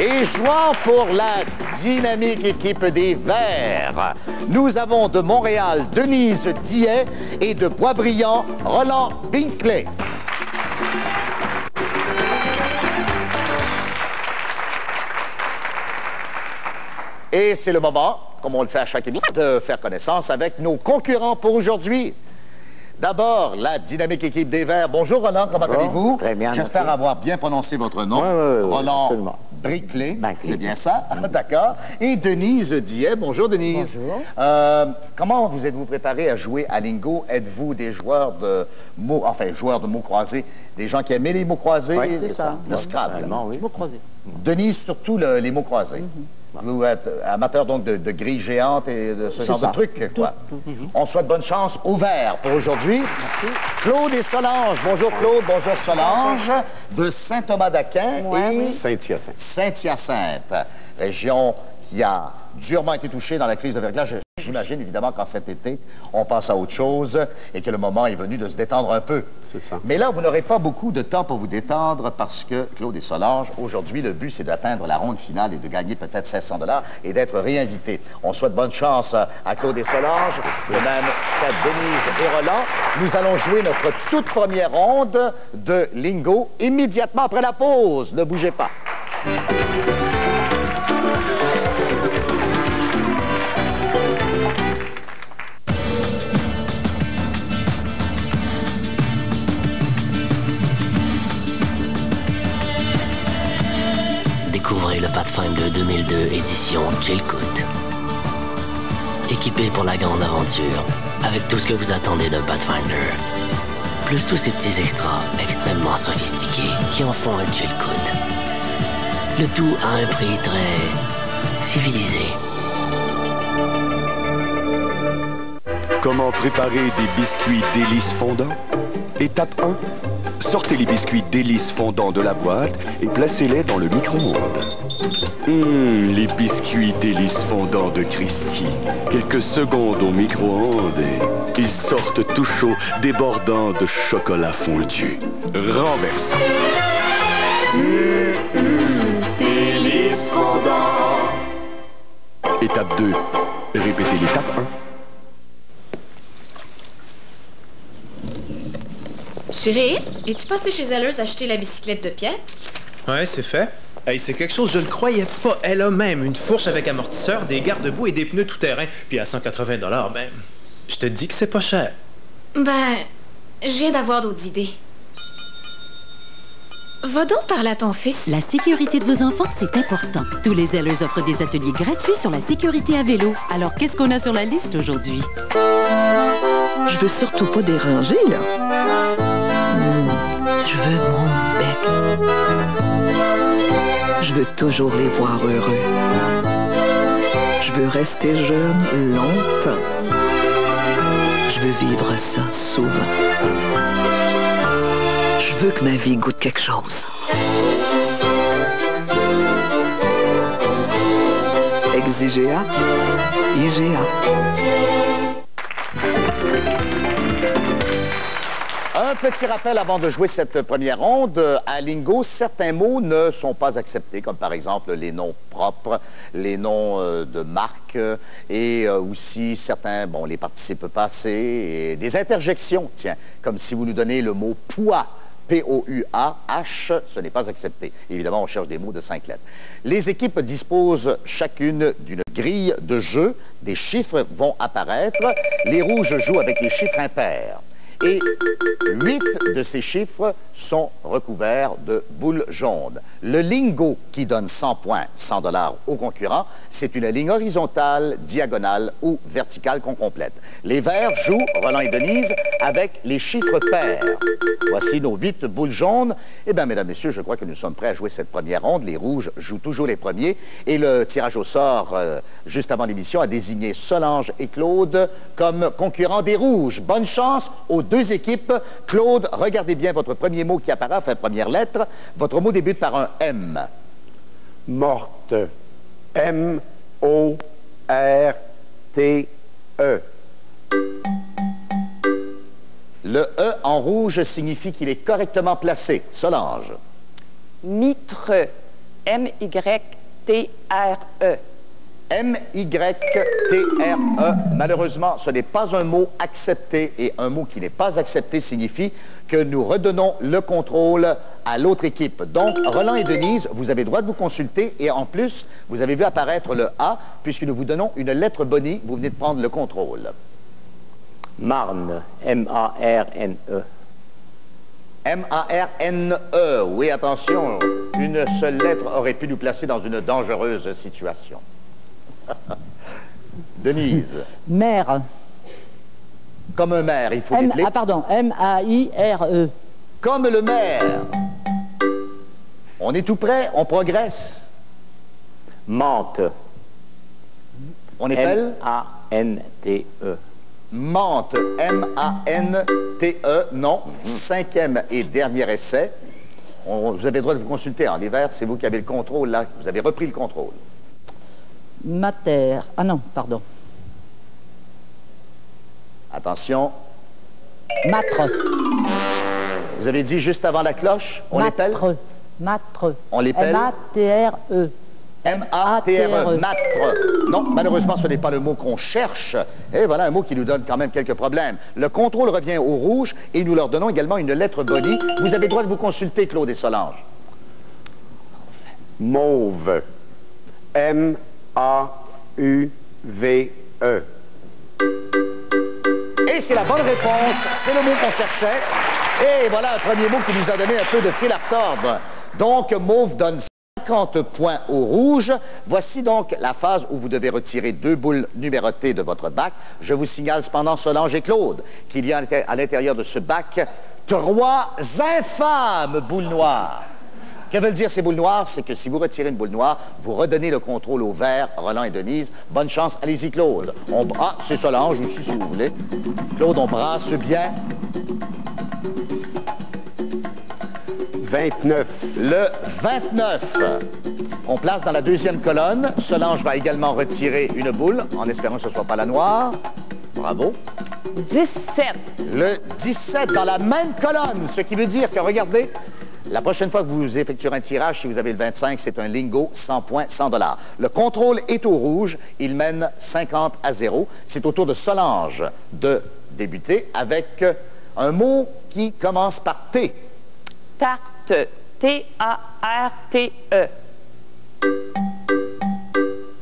Et jouant pour la dynamique équipe des Verts, nous avons de Montréal Denise Dillet et de Boisbriand Roland Binkley. Et c'est le moment, comme on le fait à chaque émission, de faire connaissance avec nos concurrents pour aujourd'hui. D'abord, la dynamique équipe des Verts. Bonjour Roland, comment allez-vous? Très bien, j'espère avoir bien prononcé votre nom. Oui, Roland absolument. Binkley, c'est bien ça? D'accord. Et Denise Dillet. Bonjour Denise. Bonjour. Comment vous êtes-vous préparé à jouer à Lingo? Êtes-vous des joueurs de mots, enfin joueurs de mots croisés, des gens qui aimaient les mots croisés? Oui, c'est ça. Le Scrabble. Oui, mots croisés. Denise, surtout les mots croisés. Vous êtes amateur donc de grilles géantes et de ce genre de trucs, quoi. On souhaite bonne chance aux Verts pour aujourd'hui. Merci. Claude et Solange. Bonjour Claude, bonjour Solange. De Saint-Thomas-d'Aquin et Saint-Hyacinthe. Saint-Hyacinthe, région qui a durement été touchée dans la crise de verglas. J'imagine évidemment qu'en cet été, on passe à autre chose et que le moment est venu de se détendre un peu. C'est ça. Mais là, vous n'aurez pas beaucoup de temps pour vous détendre parce que, Claude et Solange, aujourd'hui, le but, c'est d'atteindre la ronde finale et de gagner peut-être 500 $ et d'être réinvité. On souhaite bonne chance à Claude et Solange, de même qu'à Denise et Roland. Nous allons jouer notre toute première ronde de Lingo immédiatement après la pause. Ne bougez pas. Découvrez le Pathfinder 2002 édition Chilkoot. Équipé pour la grande aventure, avec tout ce que vous attendez d'un Pathfinder. Plus tous ces petits extras extrêmement sophistiqués qui en font un Chilkoot. Le tout à un prix très civilisé. Comment préparer des biscuits délices fondants? Étape 1. Sortez les biscuits délices fondants de la boîte et placez-les dans le micro-ondes. Les biscuits délices fondants de Christy. Quelques secondes au micro-ondes et ils sortent tout chauds, débordant de chocolat fondu. Renversons. Délices fondants. Étape 2. Répétez l'étape 1. Chérie, es-tu passé chez Zellers acheter la bicyclette de Pierre? Ouais, c'est fait. Hey, c'est quelque chose, je ne croyais pas. Elle a même une fourche avec amortisseur, des garde-boue et des pneus tout-terrain. Puis à 180 $, ben, je te dis que c'est pas cher. Ben, je viens d'avoir d'autres idées. Va donc parler à ton fils. La sécurité de vos enfants, c'est important. Tous les Zellers offrent des ateliers gratuits sur la sécurité à vélo. Alors, qu'est-ce qu'on a sur la liste aujourd'hui? Je veux surtout pas déranger, là. Je veux mon bec. Je veux toujours les voir heureux. Je veux rester jeune longtemps. Je veux vivre ça souvent. Je veux que ma vie goûte quelque chose. Ex-IGA, IGA. Un petit rappel avant de jouer cette première ronde. À Lingo, certains mots ne sont pas acceptés, comme par exemple les noms propres, les noms de marque et aussi certains, bon, les participes passés et des interjections, tiens, comme si vous nous donnez le mot poids. P-O-U-A-H, ce n'est pas accepté. Évidemment, on cherche des mots de 5 lettres. Les équipes disposent chacune d'une grille de jeu. Des chiffres vont apparaître. Les rouges jouent avec les chiffres impairs. Et 8 de ces chiffres sont recouverts de boules jaunes. Le lingo qui donne 100 points, 100 $ au concurrent, c'est une ligne horizontale, diagonale ou verticale qu'on complète. Les verts jouent, Roland et Denise, avec les chiffres pairs. Voici nos 8 boules jaunes. Eh bien, mesdames, messieurs, je crois que nous sommes prêts à jouer cette première ronde. Les rouges jouent toujours les premiers. Et le tirage au sort, juste avant l'émission, a désigné Solange et Claude comme concurrents des rouges. Bonne chance aux deux équipes. Claude, regardez bien votre premier mot qui apparaît, enfin, première lettre. Votre mot débute par un M. Morte. M-O-R-T-E. Le E en rouge signifie qu'il est correctement placé. Solange. Mitre. M-Y-T-R-E. M-Y-T-R-E. Malheureusement, ce n'est pas un mot accepté. Et un mot qui n'est pas accepté signifie que nous redonnons le contrôle à l'autre équipe. Donc, Roland et Denise, vous avez le droit de vous consulter. Et en plus, vous avez vu apparaître le A, puisque nous vous donnons une lettre bonnie. Vous venez de prendre le contrôle. Marne. M-A-R-N-E. M-A-R-N-E. Oui, attention, une seule lettre aurait pu nous placer dans une dangereuse situation. Denise. Maire. Comme un maire, il faut l'épeler. Ah, pardon, M-A-I-R-E. Comme le maire. On est tout près, on progresse. Mante. On épelle? M-A-N-T-E. Mante, M-A-N-T-E, non. Cinquième et dernier essai. Vous avez le droit de vous consulter en l'hiver, c'est vous qui avez le contrôle, là. Vous avez repris le contrôle. Mater. Ah non, pardon. Attention. Matre. Vous avez dit juste avant la cloche, on l'épelle? Matre. On l'épelle? M-A-T-R-E. M-A-T-R-E, matre. Non, malheureusement, ce n'est pas le mot qu'on cherche. Et voilà un mot qui nous donne quand même quelques problèmes. Le contrôle revient au rouge et nous leur donnons également une lettre bonnie. Vous avez le droit de vous consulter, Claude et Solange. Mauve. M-A-U-V-E. Et c'est la bonne réponse. C'est le mot qu'on cherchait. Et voilà un premier mot qui nous a donné un peu de fil à retordre. Donc, mauve donne 50 points au rouge. Voici donc la phase où vous devez retirer 2 boules numérotées de votre bac. Je vous signale cependant, Solange et Claude, qu'il y a à l'intérieur de ce bac 3 infâmes boules noires. Que veulent dire ces boules noires? C'est que si vous retirez une boule noire, vous redonnez le contrôle au vert, Roland et Denise. Bonne chance, allez-y, Claude. Ah, c'est Solange aussi, si vous voulez. Claude, on brasse bien. 29. Le 29. On place dans la deuxième colonne. Solange va également retirer une boule, en espérant que ce ne soit pas la noire. Bravo. 17. Le 17 dans la même colonne, ce qui veut dire que, regardez, la prochaine fois que vous effectuerez un tirage, si vous avez le 25, c'est un lingot, 100 points, 100 $. Le contrôle est au rouge. Il mène 50-0. C'est au tour de Solange de débuter avec un mot qui commence par T. Tarte. T-A-R-T-E.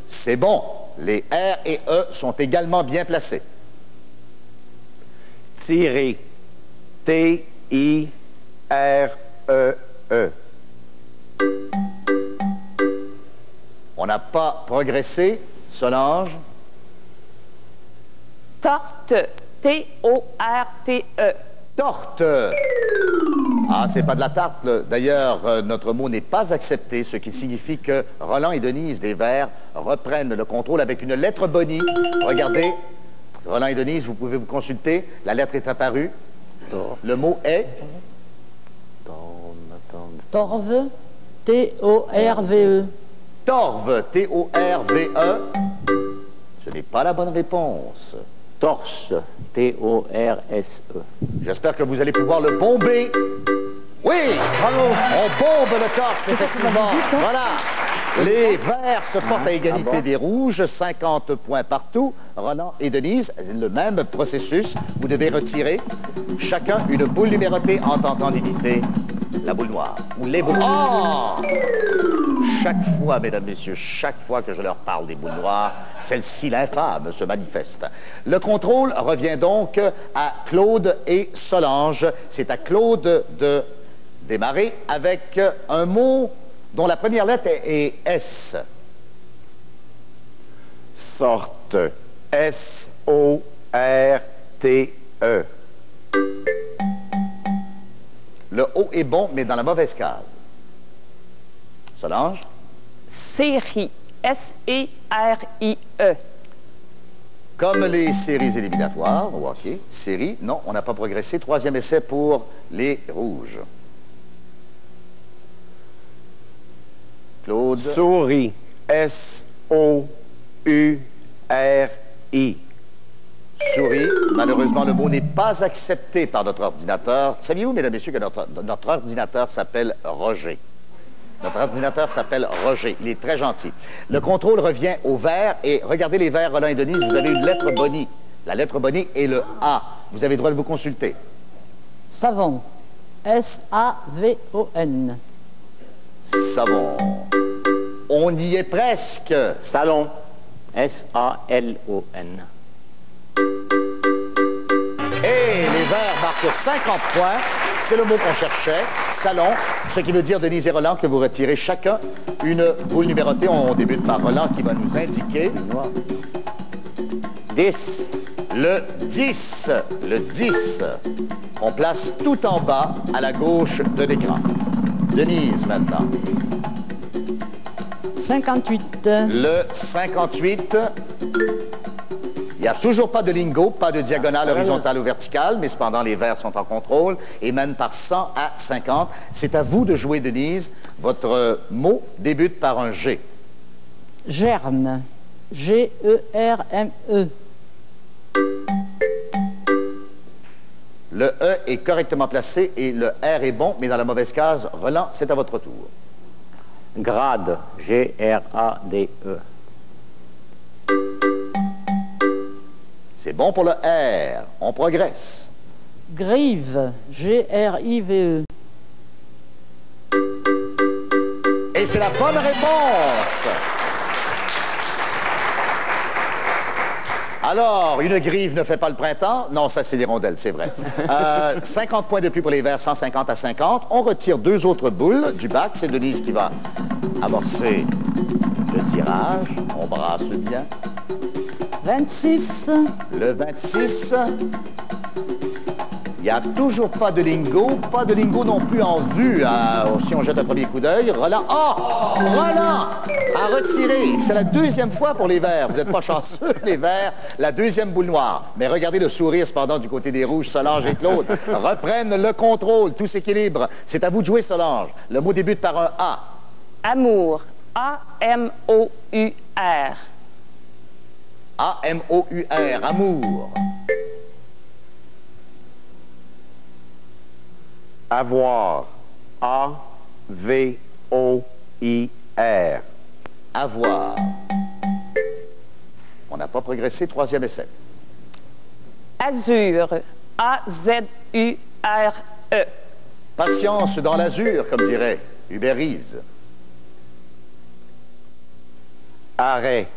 C'est bon. Les R et E sont également bien placés. Tirer. T-I-R-E-E. On n'a pas progressé, Solange. Torte. T-O-R-T-E. Torte. Ah, c'est pas de la tarte. D'ailleurs, notre mot n'est pas accepté, ce qui signifie que Roland et Denise des Verts reprennent le contrôle avec une lettre bonnie. Regardez, Roland et Denise, vous pouvez vous consulter. La lettre est apparue. Le mot est... Torve. T-O-R-V-E. Torve. T-O-R-V-E. Ce n'est pas la bonne réponse. Torse. T-O-R-S-E. J'espère que vous allez pouvoir le bomber. Oui, bravo. On bombe le torse, effectivement. Voilà. Les Verts se portent à égalité des Rouges, 50 points partout. Roland et Denise, le même processus. Vous devez retirer chacun une boule numérotée en tentant d'imiter la boule noire. Ou les boules... Oh! Chaque fois, mesdames, messieurs, chaque fois que je leur parle des boules noires, celle-ci, l'infâme, se manifeste. Le contrôle revient donc à Claude et Solange. C'est à Claude de démarrer avec un mot dont la première lettre est S. Sorte. S-O-R-T-E. Le O est bon, mais dans la mauvaise case. Solange? Série. S-E-R-I-E. Comme les séries éliminatoires au hockey. Série, non, on n'a pas progressé. Troisième essai pour les Rouges. Claude? Souris. S-O-U-R-I. Souris. Malheureusement, le mot n'est pas accepté par notre ordinateur. Saviez-vous, mesdames et messieurs, que notre ordinateur s'appelle Roger? Notre ordinateur s'appelle Roger. Il est très gentil. Le contrôle revient au vert. Et regardez les verts, Roland et Denise, vous avez une lettre bonnie. La lettre bonnie est le A. Vous avez le droit de vous consulter. Savon. S-A-V-O-N. Savon. On y est presque. Salon. S-A-L-O-N. Et les verts marquent 50 points. C'est le mot qu'on cherchait, salon. Ce qui veut dire, Denise et Roland, que vous retirez chacun une boule numérotée. On débute par Roland qui va nous indiquer. 10. Le 10. Le 10. On place tout en bas à la gauche de l'écran. Denise, maintenant. 58. Le 58. Il n'y a toujours pas de lingot, pas de diagonale horizontale ou verticale, mais cependant, les verts sont en contrôle et mènent par 100 à 50. C'est à vous de jouer, Denise. Votre mot débute par un G. Germe. G-E-R-M-E. Le E est correctement placé et le R est bon, mais dans la mauvaise case. Roland, c'est à votre tour. Grade. G-R-A-D-E. C'est bon pour le R. On progresse. Grive. G-R-I-V-E. Et c'est la bonne réponse. Alors, une grive ne fait pas le printemps. Non, ça, c'est des rondelles, c'est vrai. 50 points de plus pour les verts, 150 à 50. On retire deux autres boules du bac. C'est Denise qui va amorcer le tirage. On brasse bien. 26. Le 26. Il n'y a toujours pas de lingot non plus en vue si on jette un premier coup d'œil. Roland, Roland a retiré. C'est la deuxième fois pour les verts. Vous n'êtes pas chanceux, les verts. La deuxième boule noire. Mais regardez le sourire, cependant, du côté des rouges. Solange et Claude reprennent le contrôle. Tout s'équilibre. C'est à vous de jouer, Solange. Le mot débute par un A. Amour. A-M-O-U-R. A-M-O-U-R. Amour. Avoir. A-V-O-I-R. Avoir. On n'a pas progressé. Troisième essai. Azur. A-Z-U-R-E. Patience dans l'azur, comme dirait Hubert Reeves. Arrêt.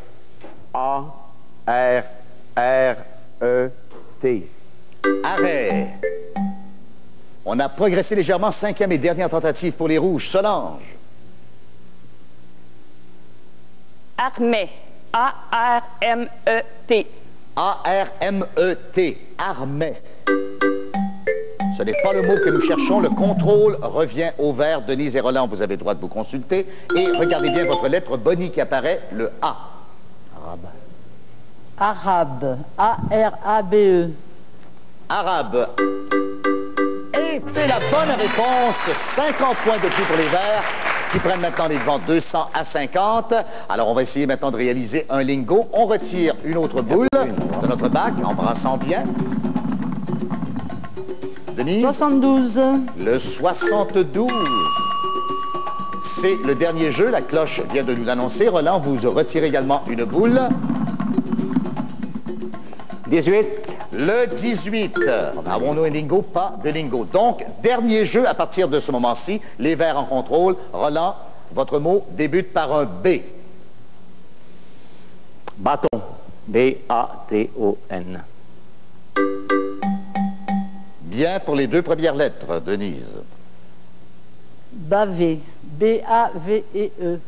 A-R-R-E-T. Arrêt. On a progressé légèrement. Cinquième et dernière tentative pour les rouges. Solange. Armée. A-R-M-E-T. A-R-M-E-T. Armée. Ce n'est pas le mot que nous cherchons. Le contrôle revient au vert. Denise et Roland, vous avez le droit de vous consulter. Et regardez bien votre lettre bonnie qui apparaît, le A. Arabe. A-R-A-B-E. Arabe. Et c'est la bonne réponse. 50 points de plus pour les verts qui prennent maintenant les devants 200 à 50. Alors, on va essayer maintenant de réaliser un lingot. On retire une autre boule de notre bac en brassant bien. Denise? 72. Le 72. C'est le dernier jeu. La cloche vient de nous l'annoncer. Roland, vous retirez également une boule. 18. Le 18. Avons-nous un lingot? Pas de lingot. Donc, dernier jeu à partir de ce moment-ci. Les verts en contrôle. Roland, votre mot débute par un B. Bâton. B-A-T-O-N. Bien pour les deux premières lettres, Denise. Bavé. B-A-V-E-E.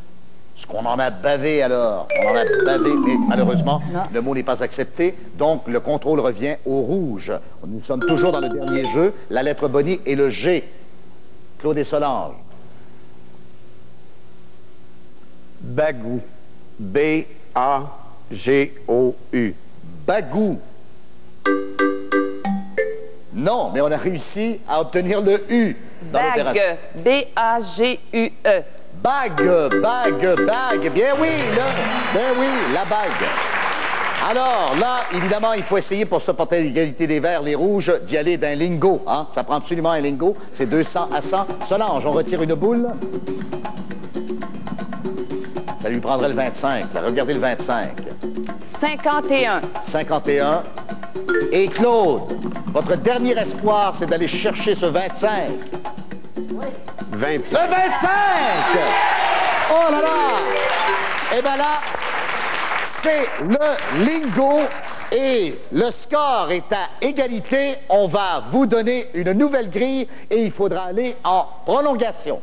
Ce qu'on en a bavé alors. On en a bavé, mais malheureusement, le mot n'est pas accepté. Donc, le contrôle revient au rouge. Nous sommes toujours dans le dernier jeu. La lettre bonnie est le G. Claude et Solange. Bagou. B-A-G-O-U. Bagou. Non, mais on a réussi à obtenir le U dans l'opération. Bague. B-A-G-U-E. Bague, bague, bague. Bien oui, là. Bien oui, la bague. Alors, là, évidemment, il faut essayer, pour se porter à l'égalité des verts, les rouges, d'y aller d'un lingot. Hein? Ça prend absolument un lingot. C'est 200 à 100. Solange, on retire une boule. Ça lui prendrait le 25. Là. Regardez le 25. 51. 51. Et Claude, votre dernier espoir, c'est d'aller chercher ce 25. Oui. 25. Le 25! Oh là là! Eh bien là, c'est le lingo et le score est à égalité. On va vous donner une nouvelle grille et il faudra aller en prolongation.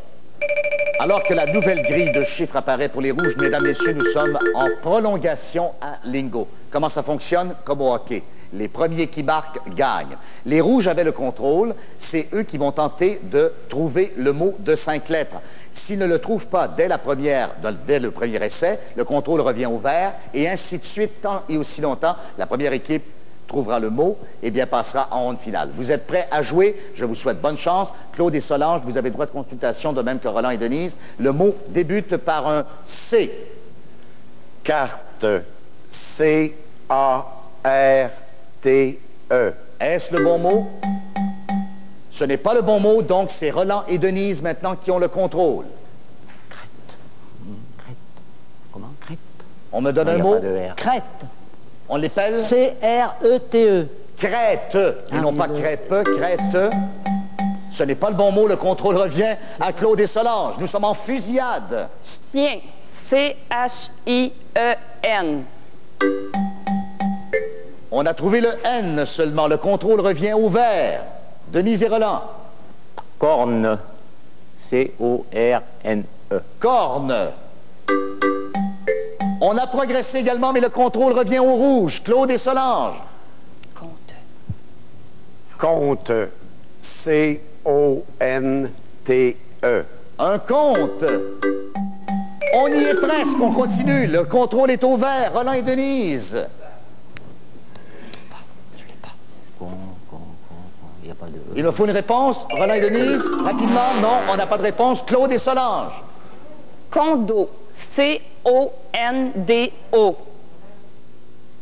Alors que la nouvelle grille de chiffres apparaît pour les rouges, mesdames, messieurs, nous sommes en prolongation à lingo. Comment ça fonctionne? Comme au hockey. Les premiers qui marquent gagnent. Les rouges avaient le contrôle. C'est eux qui vont tenter de trouver le mot de 5 lettres. S'ils ne le trouvent pas dès le premier essai, le contrôle revient au vert et ainsi de suite, tant et aussi longtemps, la première équipe trouvera le mot et bien passera en ronde finale. Vous êtes prêts à jouer? Je vous souhaite bonne chance. Claude et Solange, vous avez droit de consultation, de même que Roland et Denise. Le mot débute par un C. Carte. C-A-R-T-E. Est-ce le bon mot? Ce n'est pas le bon mot, donc c'est Roland et Denise maintenant qui ont le contrôle. Crête. Comment? Crête. On me donne un mot? Crête. On l'appelle? C-R-E-T-E. Crête. Et non pas crêpe, crête. Ce n'est pas le bon mot, le contrôle revient à Claude et Solange. Nous sommes en fusillade. Chien. C-H-I-E-N. On a trouvé le N seulement. Le contrôle revient au vert. Denise et Roland. Corne. C-O-R-N-E. Corne. On a progressé également, mais le contrôle revient au rouge. Claude et Solange. Compte. Compte. C-O-N-T-E. Un compte. On y est presque, on continue. Le contrôle est au vert. Roland et Denise. Il me faut une réponse. Roland et Denise, rapidement. Non, on n'a pas de réponse. Claude et Solange. Condo. C-O-N-D-O.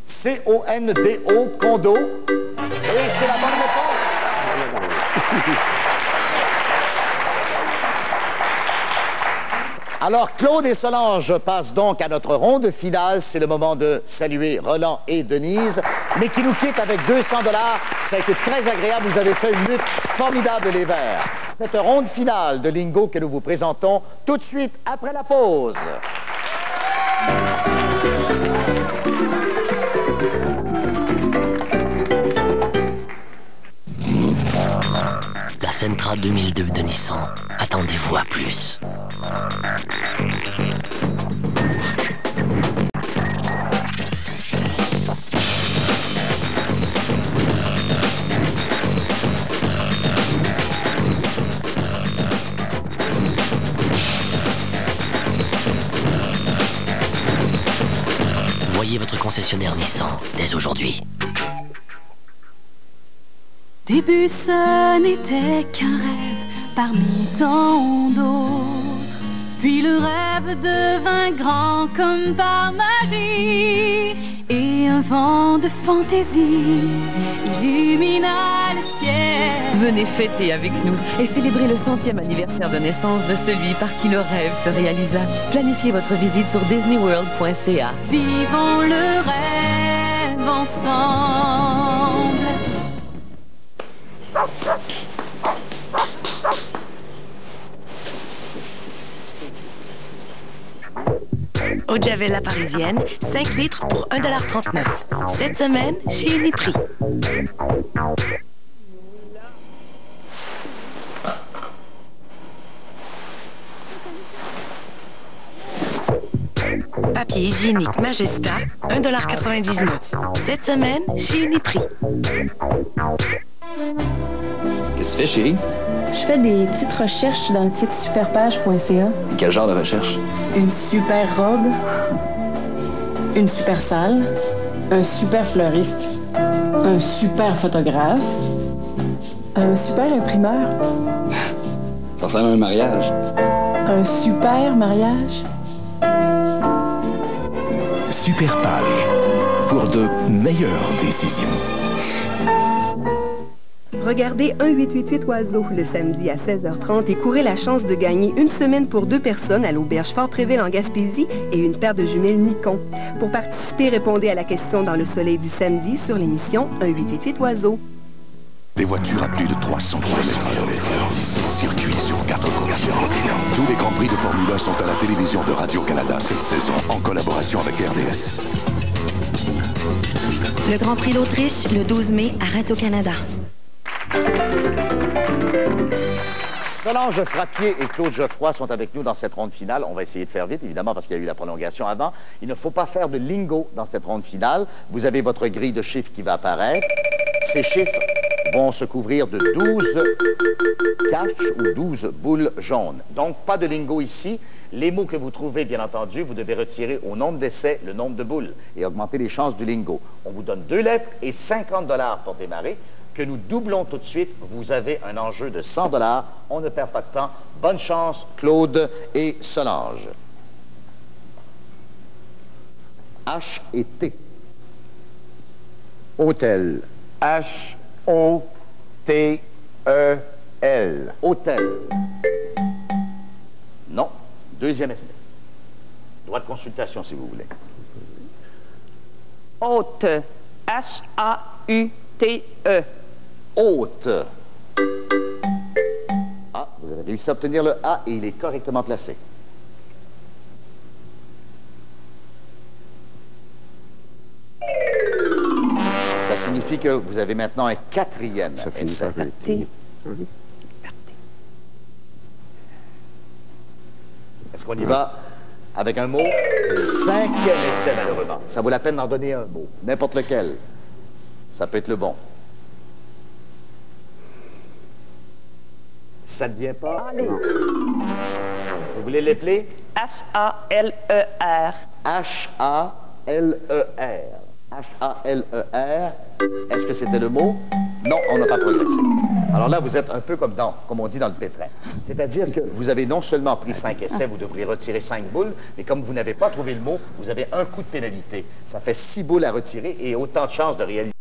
C-O-N-D-O, condo. Et c'est la bonne réponse. Alors, Claude et Solange passent donc à notre ronde finale. C'est le moment de saluer Roland et Denise, mais qui nous quittent avec 200 $. Ça a été très agréable. Vous avez fait une lutte formidable, les Verts. Cette ronde finale de Lingo que nous vous présentons tout de suite après la pause. La Sentra 2002 de Nissan. Attendez-vous à plus. Voyez votre concessionnaire Nissan dès aujourd'hui. Début, ce n'était qu'un rêve parmi tant d'autres. Puis le rêve devint grand comme par magie. Et un vent de fantaisie illumina le ciel. Venez fêter avec nous et célébrer le 100e anniversaire de naissance de celui par qui le rêve se réalisa. Planifiez votre visite sur disneyworld.ca. Vivons le rêve ensemble. Eau de Javel la parisienne, 5 litres pour 1,39 $. Cette semaine, chez Uniprix. Papier hygiénique Magesta, 1,99 $. Cette semaine, chez Uniprix. Qu'est-ce que tu fais, chérie? Je fais des petites recherches dans le site superpage.ca. Quel genre de recherche? Une super robe, une super salle, un super fleuriste, un super photographe, un super imprimeur. Ça ressemble à un mariage. Un super mariage. Superpage, pour de meilleures décisions. Regardez 1-888-OISEAU le samedi à 16h30 et courez la chance de gagner une semaine pour 2 personnes à l'auberge Fort-Préville en Gaspésie et une paire de jumelles Nikon. Pour participer, répondez à la question dans le soleil du samedi sur l'émission 1-888-OISEAU. Des voitures à plus de 300 km/h, 17 circuits sur 4 continents. Tous les grands prix de Formule 1 sont à la télévision de Radio-Canada cette saison, en collaboration avec RDS. Le Grand Prix d'Autriche, le 12 mai à Radio-Canada. Solange Frappier et Claude Geoffroy sont avec nous dans cette ronde finale. On va essayer de faire vite, évidemment, parce qu'il y a eu la prolongation avant. Il ne faut pas faire de lingo dans cette ronde finale. Vous avez votre grille de chiffres qui va apparaître. Ces chiffres vont se couvrir de 12 caches ou 12 boules jaunes. Donc, pas de lingo ici. Les mots que vous trouvez, bien entendu, vous devez retirer au nombre d'essais le nombre de boules et augmenter les chances du lingo. On vous donne 2 lettres et 50 $ pour démarrer, que nous doublons tout de suite. Vous avez un enjeu de 100 $. On ne perd pas de temps. Bonne chance, Claude et Solange. H et T. Hôtel. H-O-T-E-L. Hôtel. Non. Deuxième essai. Droit de consultation, si vous voulez. Haute. H-A-U-T-E. Haute. Ah, vous avez réussi à obtenir le A et il est correctement placé. Ça signifie que vous avez maintenant un 4e essai. Est-ce qu'on y va avec un mot? 5e essai, malheureusement. Ça vaut la peine d'en donner un mot. N'importe lequel. Ça peut être le bon. Ça ne vient pas? Allez. Vous voulez l'épeler? H-A-L-E-R. H-A-L-E-R. H-A-L-E-R. Est-ce que c'était le mot? Non, on n'a pas progressé. Alors là, vous êtes un peu comme on dit dans le pétrin. C'est-à-dire que vous avez non seulement pris 5 essais, vous devriez retirer 5 boules, mais comme vous n'avez pas trouvé le mot, vous avez un coup de pénalité. Ça fait 6 boules à retirer et autant de chances de réaliser